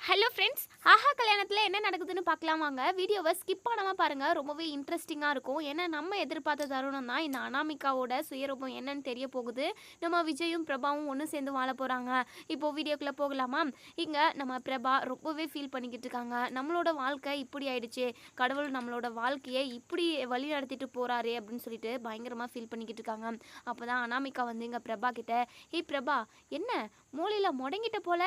Hello friends, ஆஹா கல்யாணத்தில் என்ன நடக்குதுன்னு பார்க்கலாம் வாங்க. வீடியோவை ஸ்கிப் பண்ணாமல் பாருங்கள், ரொம்பவே இன்ட்ரெஸ்டிங்காக இருக்கும். ஏன்னா நம்ம எதிர்பார்த்த தருணம் தான் இந்த அனாமிகாவோட சுயரூபம் என்னன்னு தெரிய போகுது. நம்ம விஜயும் பிரபாவும் ஒன்று சேர்ந்து வாழ போகிறாங்க. இப்போது வீடியோக்குள்ளே போகலாமா? இங்கே நம்ம பிரபா ரொம்பவே ஃபீல் பண்ணிக்கிட்டு இருக்காங்க. நம்மளோட வாழ்க்கை இப்படி ஆயிடுச்சு, கடவுள் நம்மளோட வாழ்க்கையை இப்படி வழி நடத்திட்டு போகிறாரே அப்படின்னு சொல்லிட்டு பயங்கரமாக ஃபீல் பண்ணிக்கிட்டு இருக்காங்க. அப்போ தான் அனாமிகா வந்து இங்கே பிரபா கிட்ட, ஏய் பிரபா, என்ன மூளையில் முடங்கிட்ட போல,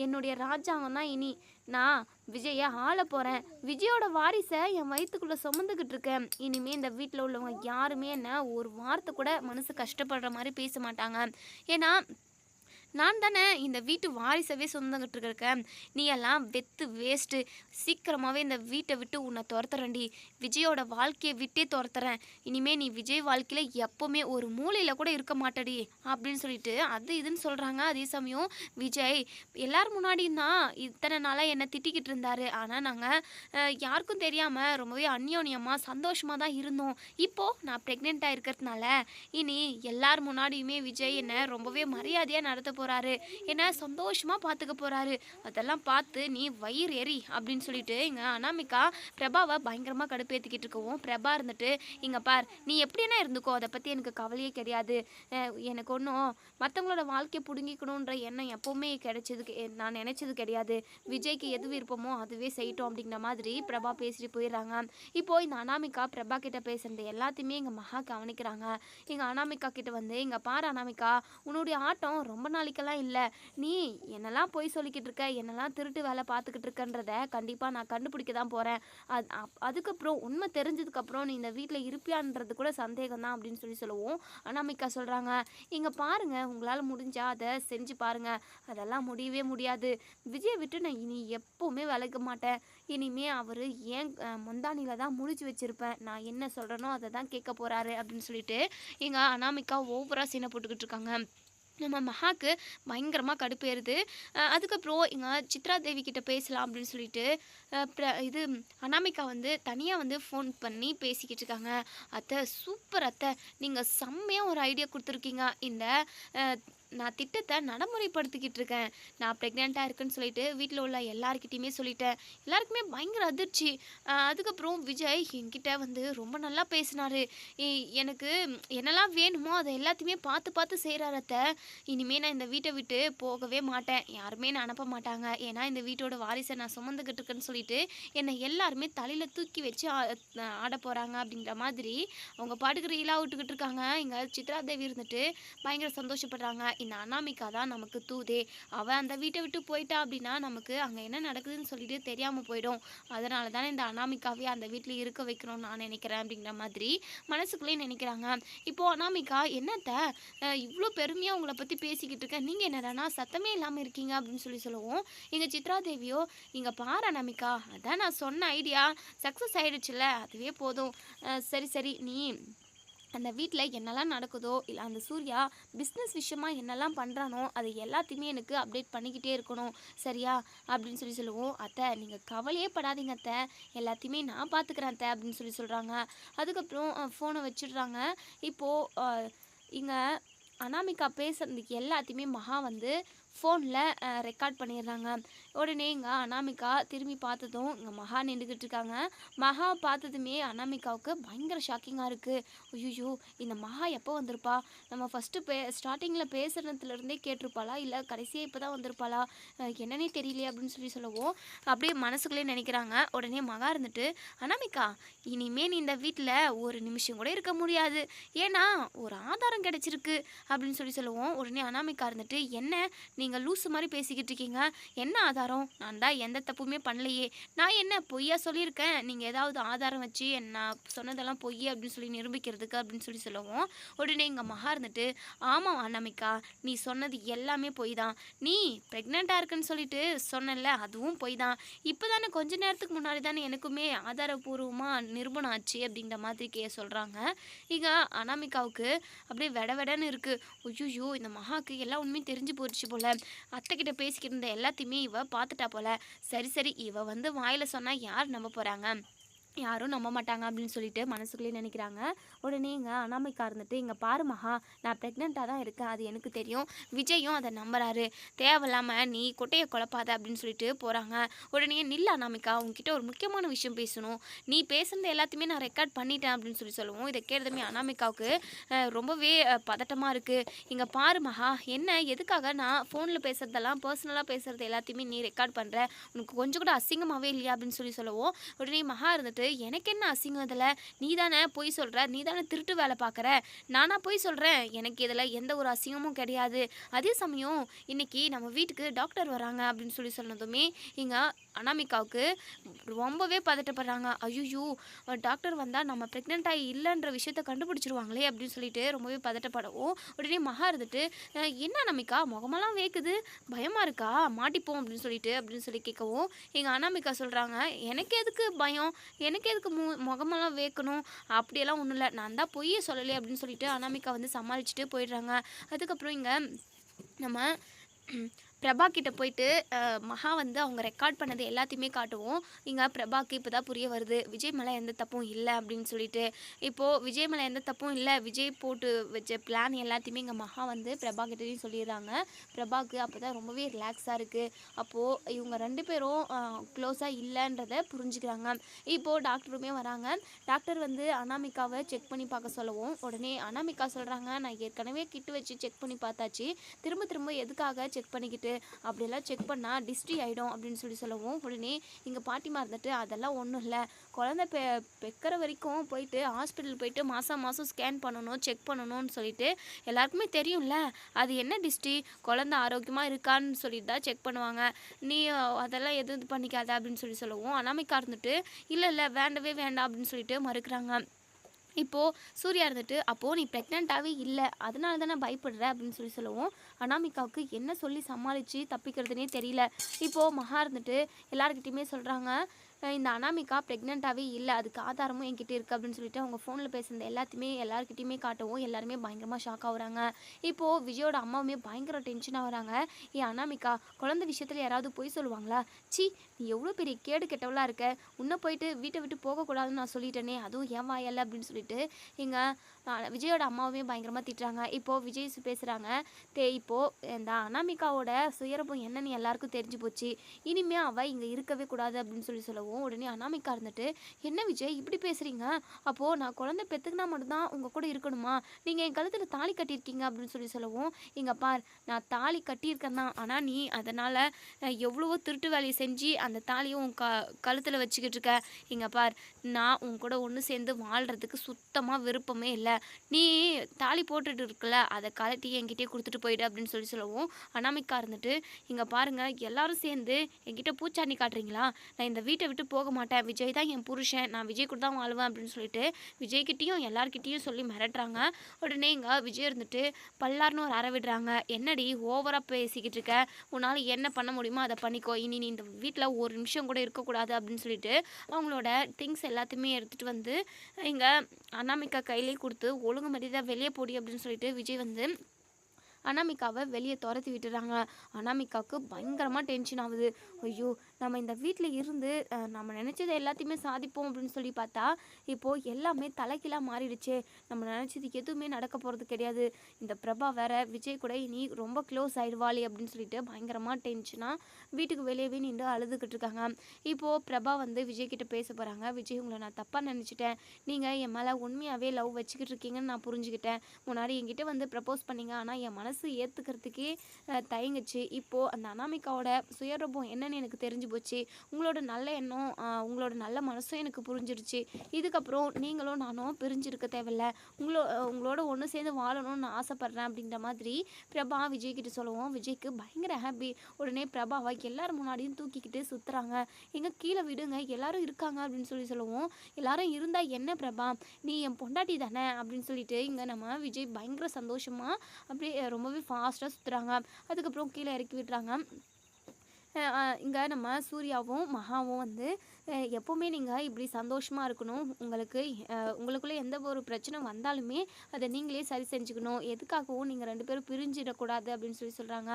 என்னுடைய ராஜாங்கம் தான் இனி. நான் விஜயை ஆள போகிறேன். விஜயோட வாரிசை என் வயிற்றுக்குள்ளே சுமந்துக்கிட்டு இருக்கேன். இனிமேல் இந்த வீட்டில் உள்ளவங்க யாருமே என்ன ஒரு வார்த்தை கூட மனசு கஷ்டப்படுற மாதிரி பேச மாட்டாங்க. ஏன்னா நான் தானே இந்த வீட்டு வாரிசவே சொந்தங்கிட்டு இருக்கேன். நீ எல்லாம் வெத்து வேஸ்ட்டு. சீக்கிரமாகவே இந்த வீட்டை விட்டு உன்னை துரத்துறேன்டி. விஜயோட வாழ்க்கையை விட்டே துரத்துறேன். இனிமேல் நீ விஜய் வாழ்க்கையில் எப்போவுமே ஒரு மூலையில் கூட இருக்க மாட்டடி அப்படின்னு சொல்லிட்டு அது இதுன்னு சொல்கிறாங்க. அதே சமயம் விஜய் எல்லார் முன்னாடியும் தான் இத்தனை நாளாக என்னை திட்டிக்கிட்டு இருந்தார். ஆனால் நாங்கள் யாருக்கும் தெரியாமல் ரொம்பவே அந்யோன்யமாக சந்தோஷமாக தான் இருந்தோம். இப்போது நான் ப்ரெக்னெண்ட்டாக இருக்கிறதுனால இனி எல்லார் முன்னாடியுமே விஜய் என்னை ரொம்பவே மரியாதையாக நடத்த போகிறாரு, என்ன சந்தோஷமாக பார்த்துக்க போகிறாரு. அதெல்லாம் பார்த்து நீ வயிறு எரி அப்படின்னு சொல்லிட்டு இங்கே அனாமிகா பிரபாவை பயங்கரமாக கடுப்பேற்றிக்கிட்டு இருக்கவும், பிரபா இருந்துட்டு இங்கே பார், நீ எப்படின்னா இருந்துக்கோ, அதை பற்றி எனக்கு கவலையே கிடையாது. எனக்கு ஒன்றும் மற்றவங்களோட வாழ்க்கையை பிடுங்கிக்கணுன்ற எண்ணம் எப்போவுமே நான் நினச்சது கிடையாது. விஜய்க்கு எது விருப்பமோ அதுவே செய்யட்டும் அப்படிங்கிற மாதிரி பிரபா பேசிட்டு போயிடுறாங்க. இப்போது இந்த அனாமிகா பிரபா கிட்ட பேசுறது எல்லாத்தையுமே எங்கள் மகா கவனிக்கிறாங்க. எங்கள் அனாமிகா கிட்ட வந்து, இங்கே பாரு அனாமிகா, உன்னுடைய ஆட்டம் ரொம்ப நாளைக்கெல்லாம் இல்லை. நீ என்னெல்லாம் பொய் சொல்லிக்கிட்டு இருக்க, என்னெல்லாம் திருட்டு வேலை பார்த்துக்கிட்டு இருக்கன்றத கண்டிப்பாக நான் கண்டுபிடிக்க தான் போகிறேன். அதுக்கப்புறம் உண்மை தெரிஞ்சதுக்கப்புறம் நீ இந்த வீட்டில் இருப்பியான்றது கூட சந்தேகம் தான் அப்படின்னு சொல்லுவோம். அனாமிகா சொல்கிறாங்க, இங்கே பாருங்கள், உங்களால் முடிஞ்சால் அதை செஞ்சு பாருங்கள். அதெல்லாம் முடியவே முடியாது. விஜயை விட்டு நான் இனி எப்போவுமே விலக மாட்டேன். இனிமே அவர் ஏன் முந்தானியில் தான் முடிச்சு வச்சுருப்பேன். நான் என்ன சொல்கிறேனோ அதை தான் கேட்க போகிறாரு அப்படின்னு சொல்லிட்டு எங்கள் அனாமிகா ஓவராக சீனை போட்டுக்கிட்டு இருக்காங்க. நம்ம மகாக்கு பயங்கரமாக கடுப்பேறுது. அதுக்கப்புறம் எங்கள் சித்ரா தேவி கிட்ட பேசலாம் அப்படின்னு சொல்லிட்டு இது அனாமிகா வந்து தனியாக வந்து ஃபோன் பண்ணி பேசிக்கிட்டு இருக்காங்க. அத்தை சூப்பர் அத்தை, நீங்கள் செம்மையாக ஒரு ஐடியா கொடுத்துருக்கீங்க. இந்த நான் திட்டத்தை நடைமுறைப்படுத்திக்கிட்டு இருக்கேன். நான் ப்ரெக்னெண்ட்டாக இருக்குன்னு சொல்லிட்டு வீட்டில் உள்ள எல்லாருக்கிட்டையுமே சொல்லிட்டேன். எல்லாருக்குமே பயங்கர அதிர்ச்சி. அதுக்கப்புறம் விஜய் என்கிட்ட வந்து ரொம்ப நல்லா பேசினார். எனக்கு என்னெல்லாம் வேணுமோ அதை எல்லாத்தையுமே பார்த்து பார்த்து செய்கிறாரத்த. இனிமேல் நான் இந்த வீட்டை விட்டு போகவே மாட்டேன். யாருமே நான் அனுப்ப மாட்டாங்க. ஏன்னா இந்த வீட்டோட வாரிசை நான் சுமந்துக்கிட்டு இருக்கேன்னு சொல்லிட்டு என்னை எல்லாருமே தலையில் தூக்கி வச்சு ஆட போகிறாங்க அப்படிங்கிற மாதிரி அவங்க பாட்டுக்கு ரீலாக விட்டுக்கிட்டு இருக்காங்க. இங்கே சித்ரா தேவி இருந்துட்டு பயங்கர சந்தோஷப்படுறாங்க. இந்த அனாமிகா தான் நமக்கு தூதே. அவள் அந்த வீட்டை விட்டு போயிட்டா அப்படின்னா நமக்கு அங்கே என்ன நடக்குதுன்னு சொல்லிட்டு தெரியாமல் போயிடும். அதனால தானே இந்த அனாமிகாவே அந்த வீட்டில் இருக்க வைக்கணும்னு நான் நினைக்கிறேன் அப்படிங்கிற மாதிரி மனசுக்குள்ளேயே நினைக்கிறாங்க. இப்போது அனாமிகா, என்னத்த இவ்வளோ பெருமையாக உங்களை பற்றி பேசிக்கிட்டு இருக்கேன், நீங்கள் என்னடானா சத்தமே இல்லாமல் இருக்கீங்க அப்படின்னு சொல்லுவோம். எங்கள் சித்ரா தேவியோ, இங்கே பாரு அனாமிகா, அதான் நான் சொன்ன ஐடியா சக்ஸஸ் ஆகிடுச்சுல்ல, அதுவே போதும். சரி சரி, நீ அந்த வீட்டில் என்னெல்லாம் நடக்குதோ, இல்லை அந்த சூர்யா பிஸ்னஸ் விஷயமாக என்னெல்லாம் பண்ணுறானோ அது எல்லாத்தையுமே எனக்கு அப்டேட் பண்ணிக்கிட்டே இருக்கணும், சரியா அப்படின்னு சொல்லுவோம். அத்தை நீங்கள் கவலையே படாதீங்க அத்தை, எல்லாத்தையுமே நான் பார்த்துக்கிறேன் அத்தை அப்படின்னு சொல்கிறாங்க. அதுக்கப்புறம் ஃபோனை வச்சிடுறாங்க. இப்போது இங்கே அனாமிகா பேசுறதுக்கு எல்லாத்தையுமே மகா வந்து ஃபோனில் ரெக்கார்ட் பண்ணிடுறாங்க. உடனே இங்கே அனாமிகா திரும்பி பார்த்ததும் இங்கே மகா நின்றுக்கிட்டு இருக்காங்க. மகா பார்த்ததுமே அனாமிகாவுக்கு பயங்கர ஷாக்கிங்காக இருக்குது. ஐயோ, இந்த மகா எப்போ வந்திருப்பா? நம்ம ஃபஸ்ட்டு ஸ்டார்டிங்கில் பேசுகிறதுலேருந்தே கேட்டிருப்பாளா, இல்லை கடைசியாக இப்போ தான் வந்திருப்பாளா, என்னன்னே தெரியலையே அப்படின்னு சொல்லுவோம். அப்படியே மனசுக்குள்ளே நினைக்கிறாங்க. உடனே மகா இருந்துட்டு, அனாமிகா இனிமேல் நீ இந்த வீட்டில் ஒரு நிமிஷம் கூட இருக்க முடியாது. ஏன்னா ஒரு ஆதாரம் கிடைச்சிருக்கு அப்படின்னு சொல்லுவோம். உடனே அனாமிகா இருந்துட்டு, என்ன நீங்கள் லூஸு மாதிரி பேசிக்கிட்டு இருக்கீங்க, என்ன ஆதாரம்? நான் தான் எந்த தப்புமே பண்ணலையே. நான் என்ன பொய்யா சொல்லியிருக்கேன்? நீங்கள் ஏதாவது ஆதாரம் வச்சு நான் சொன்னதெல்லாம் பொய் அப்படின்னு சொல்லி நிரூபிக்கிறதுக்கு அப்படின்னு சொல்லுவோம். உடனே எங்கள் மகா இருந்துட்டு, ஆமாம் அனாமிகா, நீ சொன்னது எல்லாமே பொய் தான். நீ ப்ரெக்னெண்ட்டாக இருக்குன்னு சொல்லிட்டு சொன்னல, அதுவும் பொய் தான். இப்போ தானே கொஞ்ச நேரத்துக்கு முன்னாடி தானே எனக்குமே ஆதாரபூர்வமாக நிரூபணம் ஆச்சு அப்படிங்கிற மாதிரி சொல்கிறாங்க. இங்கே அனாமிகாவுக்கு அப்படியே வெடன்னு இருக்குது. ஐயோ, இந்த மகாக்கு எல்லா உண்மையும் தெரிஞ்சு போயிடுச்சு போல். அத்தைக்கிட்ட பேசிக்கிட்டு இருந்த எல்லாத்தையுமே இவ பார்த்துட்டா போல். சரி சரி, இவ வந்து வாயில் சொன்னால் யார் நம்ப போகிறாங்க? யாரும் நம்ப மாட்டாங்க அப்படின்னு சொல்லிட்டு மனசுக்குள்ளேயே நினைக்கிறாங்க. உடனே இங்கே அனாமிகா இருந்துட்டு, இங்கே பாரு மகா, நான் ப்ரெக்னெண்ட்டாக தான் இருக்கேன், அது எனக்கு தெரியும். விஜயும் அதை நம்புறாரு. தேவையில்லாமல் நீ கொட்டையை குழப்பாத அப்படின்னு சொல்லிட்டு போகிறாங்க. உடனே நில்ல அனாமிகா, உங்ககிட்ட ஒரு முக்கியமான விஷயம் பேசணும். நீ பேசுனது எல்லாத்தையுமே நான் ரெக்கார்ட் பண்ணிட்டேன் அப்படின்னு சொல்லுவோம். இதை கேட்டதுமே அனாமிகாவுக்கு ரொம்பவே பதட்டமாக இருக்குது. இங்கே பாரு மகா, என்ன எதுக்காக நான் ஃபோனில் பேசுகிறதெல்லாம் பர்சனலாக பேசுகிறது எல்லாத்தையுமே நீ ரெக்கார்ட் பண்ணுற? உனக்கு கொஞ்சம் கூட அசிங்கமாகவே இல்லையா அப்படின்னு சொல்லுவோம். உடனே மகா இருந்துட்டு, எனக்கு என்ன அசிங்கம் இதில்? நீ தானே பொய் சொல்கிற, நீ தானே திருட்டு வேலை பார்க்குற, நானா பொய் சொல்கிறேன்? எனக்கு இதில் எந்த ஒரு அசிங்கமும் கிடையாது. அதே சமயம் இன்னைக்கு நம்ம வீட்டுக்கு டாக்டர் வராங்க அப்படின்னு சொன்னதுமே இங்கே அனாமிகாவுக்கு ரொம்பவே பதட்டப்படுறாங்க. ஐயோ, டாக்டர் வந்தால் நம்ம ப்ரெக்னென்ட் ஆகி இல்லைன்ற விஷயத்த கண்டுபிடிச்சிருவாங்களே அப்படின்னு சொல்லிட்டு ரொம்பவே பதட்டப்படவும், உடனே மகா இருந்துட்டு, என்ன அனாமிகா முகமெல்லாம் வேக்குது, பயமாக இருக்கா, மாட்டிப்போம் அப்படின்னு சொல்லி கேட்கவும், எங்கள் அனாமிகா சொல்கிறாங்க, எனக்கு எதுக்கு பயம், எனக்கு எதுக்கு முகமெல்லாம் வேக்கணும், அப்படியெல்லாம் ஒன்றும் இல்லை, நான் தான் பொய்யே சொல்லலை அப்படின்னு சொல்லிட்டு அனாமிகா வந்து சமாளிச்சுட்டு போயிடுறாங்க. அதுக்கப்புறம் இங்கே நம்ம பிரபா கிட்ட போயிட்டு மகா வந்து அவங்க ரெக்கார்ட் பண்ணது எல்லாத்தையுமே காட்டுவோம். இங்கே பிரபாக்கு இப்போ தான் புரிய வருது, விஜய் மேலே எந்த தப்பும் இல்லை அப்படின்னு சொல்லிட்டு. இப்போது விஜய் மேலே எந்த தப்பும் இல்லை, விஜய் போட்டு வச்ச பிளான் எல்லாத்தையுமே இங்கே மகா வந்து பிரபா கிட்டேயும் சொல்லிடுறாங்க. பிரபாக்கு அப்போ தான் ரொம்பவே ரிலாக்ஸாக இருக்குது. அப்போது இவங்க 2 பேரும் க்ளோஸாக இல்லைன்றதை புரிஞ்சுக்கிறாங்க. இப்போது டாக்டருமே வராங்க. டாக்டர் வந்து அனாமிகாவை செக் பண்ணி பார்க்க சொல்லவும், உடனே அனாமிகா சொல்கிறாங்க, நான் ஏற்கனவே கிட்டு வச்சு செக் பண்ணி பார்த்தாச்சு, திரும்ப திரும்ப எதுக்காக செக் பண்ணிக்கிட்டு, அப்படியெல்லாம் செக் பண்ணால் டிஸ்ட்ரி ஆகிடும் அப்படின்னு சொல்லவும், உடனே இங்கே பாட்டிமா இருந்துட்டு, அதெல்லாம் ஒன்றும் இல்லை, குழந்தை பெக்கிற வரைக்கும் போயிட்டு ஹாஸ்பிட்டல் போயிட்டு மாதம் ஸ்கேன் பண்ணணும், செக் பண்ணணும்னு சொல்லிட்டு எல்லாருக்குமே தெரியும்ல, அது என்ன டிஸ்ட்ரி, குழந்தை ஆரோக்கியமாக இருக்கான்னு சொல்லிட்டு தான் செக் பண்ணுவாங்க, நீ அதெல்லாம் எதுவும் இது பண்ணிக்காத அப்படின்னு சொல்லவும், அனாமிகா இருந்துட்டு, இல்லை வேண்டவே வேண்டாம் அப்படின்னு சொல்லிட்டு மறுக்கிறாங்க. இப்போது சூர்யா இருந்துட்டு, அப்போது நீ ப்ரெக்னெண்ட்டாகவே இல்லை, அதனால தானே பயப்படுற அப்படின்னு சொல்லவும், அனாமிகாவுக்கு என்ன சொல்லி சமாளித்து தப்பிக்கிறதுனே தெரியல. இப்போது மகா இருந்துட்டு எல்லாருக்கிட்டையுமே சொல்கிறாங்க, இந்த அனாமிகா ப்ரெக்னெண்ட்டாகவே இல்லை, அதுக்கு ஆதாரமும் என்கிட்ட இருக்குது அப்படின்னு சொல்லிட்டு அவங்க ஃபோனில் பேசுனது எல்லாத்தையுமே எல்லாருக்கிட்டையுமே காட்டவும் எல்லாருமே பயங்கரமாக ஷாக் ஆகுறாங்க. இப்போது விஜயோட அம்மாவுமே பயங்கர டென்ஷன் ஆகுறாங்க. அனாமிகா, குழந்தை விஷயத்தில் யாராவது பொய் சொல்லுவாங்களா? சி, நீ எவ்வளோ பெரிய கேடு கெட்டவளாக இருக்க, உன்னை போயிட்டு வீட்டை விட்டு போகக்கூடாதுன்னு நான் சொல்லிட்டேனே, அதுவும் ஏன் வாயல்ல அப்படின்னு சொல்லிட்டு இங்கே விஜயோட அம்மாவுமே பயங்கரமாக திட்டுறாங்க. இப்போது விஜய் பேசுகிறாங்க, இப்போது இந்த அனாமிகாவோட சுயரூபம் என்னன்னு எல்லாருக்கும் தெரிஞ்சு போச்சு, இனிமேல் அவள் இங்கே இருக்கவே கூடாது அப்படின்னு சொல்லவும், உடனே அனாமிகா இருந்துட்டு, என்ன விஜய் இப்படி பேசுகிறீங்க, அப்போது நான் குழந்தை பெற்றுக்கினா மட்டும்தான் உங்கள் கூட இருக்கணுமா, நீங்கள் என் கழுத்தில் தாலி கட்டியிருக்கீங்க அப்படின்னு சொல்லவும், இங்கே பார், நான் தாலி கட்டியிருக்கேன் தான், ஆனால் நீ அதனால் எவ்வளவோ திருட்டு வேலையை செஞ்சு அந்த தாலியும் உன் கழுத்தில் வச்சுக்கிட்டு இருக்க. இங்கே பார், நான் உன் கூட ஒன்று சேர்ந்து வாழ்கிறதுக்கு சுத்தமாக விருப்பமே இல்லை, நீ தாலி போட்டுட்டு இருக்கல, அதை கலட்டி என்கிட்டே கொடுத்துட்டு போயிடு அப்படின்னு சொல்லவும், அனாமிகா இருந்துட்டு, இங்கே பாருங்கள், எல்லாரும் சேர்ந்து என்கிட்ட பூச்சாண்டி காட்டுறீங்களா, நான் இந்த வீட்டை விட்டு போக மாட்டேன், விஜய் தான் என் புருஷன், நான் விஜய் கூட தான் வாழ்வேன் அப்படின்னு சொல்லிட்டு விஜய்கிட்டையும் எல்லார்கிட்டையும் சொல்லி மிரட்டுறாங்க. உடனே இங்கே விஜய் இருந்துட்டு பல்லார்னு ஒரு அறை விடுறாங்க. என்னடி ஓவராக பேசிக்கிட்டு இருக்க, உன்னால் என்ன பண்ண முடியுமோ அதை பண்ணிக்கோ, இனி நீ இந்த வீட்டில் ஒரு நிமிஷம் கூட இருக்கக்கூடாது அப்படின்னு சொல்லிட்டு அவங்களோட திங்ஸ் எல்லாத்தையுமே எடுத்துகிட்டு வந்து இங்கே அனாமிகா கையிலே கொடுத்து ஒழுங்கு மரியாதை வெளியே போடி அப்படின்னு சொல்லிட்டு விஜய் வந்து அனாமிகாவை வெளியே துரத்தி விட்டுறாங்க. அனாமிகாவுக்கு பயங்கரமாக டென்ஷன் ஆகுது. ஐயோ, நம்ம இந்த வீட்டில் இருந்து நம்ம நினச்சது எல்லாத்தையுமே சாதிப்போம் அப்படின்னு சொல்லி பார்த்தா இப்போது எல்லாமே தலைக்கீழாக மாறிடுச்சு, நம்ம நினச்சது எதுவுமே நடக்க போகிறது கிடையாது, இந்த பிரபா வேற விஜய் கூட இனி ரொம்ப க்ளோஸ் ஆகிடுவாளே அப்படின்னு சொல்லிட்டு பயங்கரமாக டென்ஷனாக வீட்டுக்கு வெளியவே நின்று அழுதுகிட்டு இருக்காங்க. இப்போது பிரபா வந்து விஜய் கிட்ட பேச போகிறாங்க. விஜய், உங்களை நான் தப்பாக நினச்சிட்டேன், நீங்கள் என் மேலே உண்மையாகவே லவ் வச்சுக்கிட்டு இருக்கீங்கன்னு நான் புரிஞ்சுக்கிட்டேன், முன்னாடி என்கிட்ட வந்து ப்ரப்போஸ் பண்ணீங்க, ஆனால் என் மனசு ஏற்றுக்கிறதுக்கே தயங்குச்சு, இப்போது அந்த அனாமிகாவோட சுயரூபம் என்னன்னு எனக்கு தெரிஞ்சு போச்சு, உங்களோட நல்ல எண்ணம் உங்களோட நல்ல மனசும் எனக்கு புரிஞ்சிருச்சு, இதுக்கப்புறம் நீங்களும் நானும் பிரிஞ்சிருக்க தேவையில்ல, உங்களோட ஒன்று சேர்ந்து வாழணும்னு நான் ஆசைப்பட்றேன் அப்படின்ற மாதிரி பிரபா விஜய் கிட்ட சொல்லுவோம். விஜய்க்கு பயங்கர ஹாப்பி. உடனே பிரபாவை எல்லாரும் முன்னாடியும் தூக்கிக்கிட்டு சுற்றுறாங்க. எங்கே கீழே விடுங்க, எல்லாரும் இருக்காங்க அப்படின்னு சொல்லுவோம். எல்லாரும் இருந்தால் என்ன பிரபா, நீ என் பொண்டாட்டி தானே அப்படின்னு சொல்லிட்டு இங்கே நம்ம விஜய் பயங்கர சந்தோஷமாக அப்படியே ரொம்பவே ஃபாஸ்ட்டாக சுற்றுறாங்க. அதுக்கப்புறம் கீழே இறக்கி விட்டுறாங்க. இங்கே நம்ம சூர்யாவும் மகாவும் வந்து எப்போவுமே நீங்கள் இப்படி சந்தோஷமாக இருக்கணும், உங்களுக்குள்ளே எந்த ஒரு பிரச்சனை வந்தாலுமே அதை நீங்களே சரி செஞ்சுக்கணும், எதுக்காகவும் நீங்கள் 2 பேரும் பிரிஞ்சிடக்கூடாது அப்படின்னு சொல்கிறாங்க.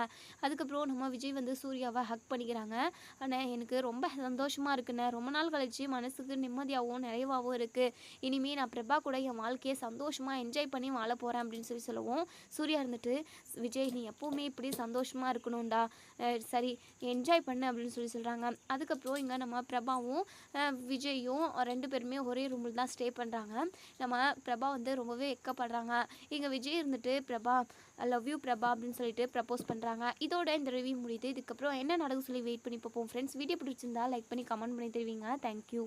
அதுக்கப்புறம் நம்ம விஜய் வந்து சூர்யாவை ஹக் பண்ணிக்கிறாங்க. ஆனால் எனக்கு ரொம்ப சந்தோஷமாக இருக்குண்ணே, ரொம்ப நாள் கழிச்சு மனசுக்கு நிம்மதியாகவும் நிறைவாகவும் இருக்குது, இனிமேல் நான் பிரபா கூட என் வாழ்க்கையை சந்தோஷமாக என்ஜாய் பண்ணி வாழ போகிறேன் அப்படின்னு சொல்லவும் சூர்யா இருந்துட்டு, விஜய் நீ எப்போவுமே இப்படி சந்தோஷமாக இருக்கணும்டா, சரி என்ஜாய் பண்ணு அப்படின்னு சொல்கிறாங்க. அதுக்கப்புறம் இங்கே நம்ம பிரபாவும் விஜயும் 2 பேருமே ஒரே ரூமில் தான் ஸ்டே பண்ணுறாங்க. நம்ம பிரபா வந்து ரொம்பவே வெக்கப்படுறாங்க. இங்கே விஜய் இருந்துட்டு Prabha I love you Prabha அப்படின்னு சொல்லிட்டு ப்ரப்போஸ் பண்ணுறாங்க. இதோட இந்த ரிவ்யூ முடியுது. இதுக்கப்புறம் என்ன நடக்கும் சொல்லி வெயிட் பண்ணி பார்ப்போம் ஃப்ரெண்ட்ஸ். வீடியோ பிடிச்சிருந்தா லைக் பண்ணி கமெண்ட் பண்ணி தருவீங்க. தேங்க்யூ.